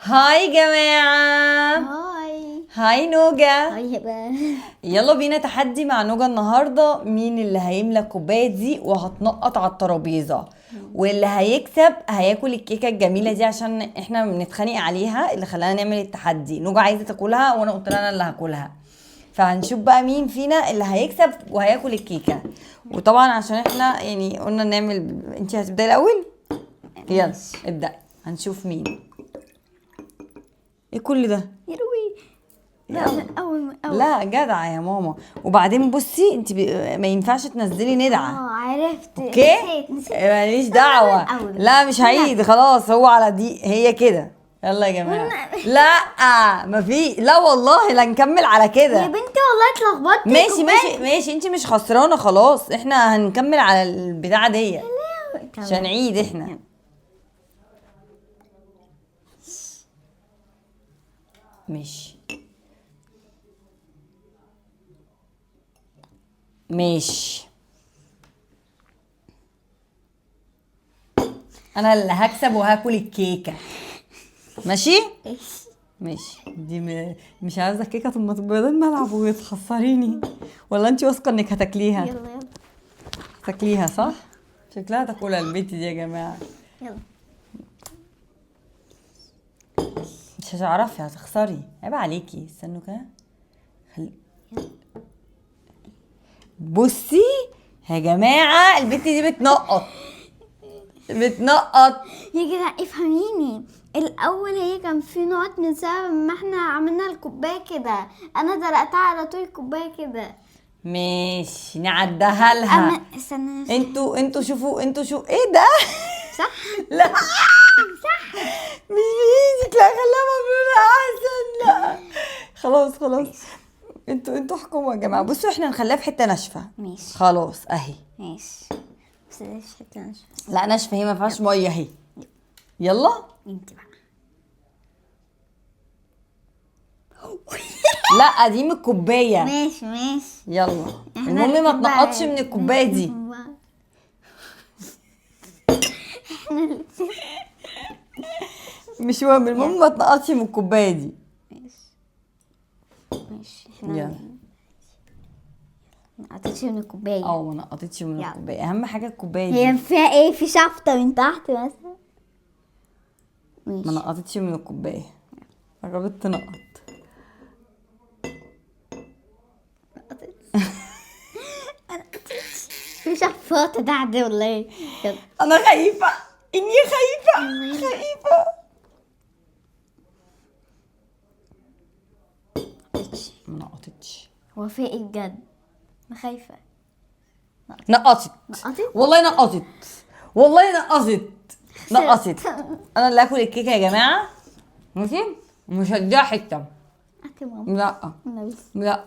هاي جماعة. هاي هاي نوجا. هاي بقى. يلا بينا تحدي مع نوجا النهاردة. مين اللي هيملى الكوباية دي وهتنقط على الترابيزة، واللي هيكسب هياكل الكيكة الجميلة دي عشان احنا بنتخانق عليها اللي خلانا نعمل التحدي. نوجا عايزة تاكلها وانا قلت لها انا اللي هاكلها، فهنشوف بقى مين فينا اللي هيكسب وهياكل الكيكة. وطبعا عشان احنا يعني قلنا نعمل، انتي هتبداي الاول؟ يلا ابدأي هنشوف مين. ايه كل ده؟ يروي. لا من اول لا جدعة يا ماما. وبعدين بصي انت ما ينفعش تنزلي ندعة. عرفت. اوكي نسيت. ماليش دعوة. لا مش هعيد خلاص، هو على دي هي كده. يلا يا جماعة. لا ما في، لا والله لا نكمل على يا كده. بنتي والله اتلخبطت. ماشي ماشي ماشي، انت مش خسرانة خلاص، احنا هنكمل على البتاعة دي مش هنعيد احنا. ماشي ماشي، انا اللي هكسب وهاكل الكيكه. ماشي ماشي. دي مش عايزه كيكه، طب ما تبقى الملعب وتخسريني، ولا انت واثقه انك هتاكليها؟ يلا يلا هتاكليها صح؟ شكلها تاكلها البيت دي يا جماعه. يلا. مش هتعرفي، هتخسري، عيب عليكي. استنوا كده بصي يا جماعه البت دي بتنقط بتنقط. يا جدع افهميني، الاول هي كان في نقط من سبب ما احنا عملنا الكوبايه كده، انا دلقتها على طول الكوبايه كده. ماشي نعدها لها. استنى انتوا شوفوا، انتوا شوفوا ايه ده. صح. لا صح مش بايدك، لا خليها مبلولة احسن. لا خلاص خلاص، انتوا احكموا يا جماعه. بصوا احنا نخليها في حته ناشفه. ماشي خلاص اهي. ماشي بس ليش حتى ناشفه؟ لا ناشفه، هي ما فيهاش ميه اهي. يلا انت بقى. لا دي من الكوبايه. ماشي ماشي. يلا احنا المهم ما الاتنين تنقطش بقى. من الكوبايه دي. احنا الاتنين. مش مهم، المهم ما تنقطش من الكوبايه دي. ماشي احنا يلا. نقطتش من الكوبايه. ما نقطتش من يلا. الكوبايه، اهم حاجه الكوبايه دي. هي فيها ايه؟ في شفطه من تحت مثلا؟ ماشي. ما نقطتش من الكوبايه، قربت تنقط. في شفاطه تحت ولا ايه؟ يلا. انا خايفه، اني خايفه. ما نقطتش. هو في ايه بجد؟ انا خايفه. نقطت والله، نقطت. انا اللي اكل الكيكه يا جماعه. ماشي مش هديها حته. اكل ماما. لا النبي. لا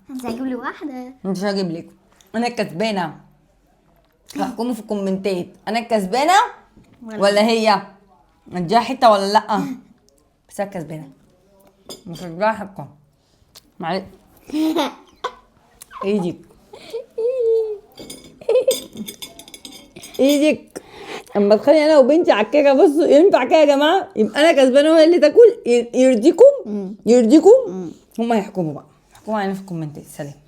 انت هجيب لي واحده. مش هجيب لك، انا الكسبانه. احكموا في الكومنتات، انا الكسبانه ولا هي؟ اديها حته ولا لا؟ بس انا الكسبانه، مش هديها حته. معلش ايدك ايدك. اما اتخانق انا وبنتي على الكيكه، بصوا ينفع كده يا جماعه؟ يبقى انا كسبانه وهي اللي تاكل. يرضيكم؟ هما يحكموا بقى، احكموا علينا في الكومنتات. سلام.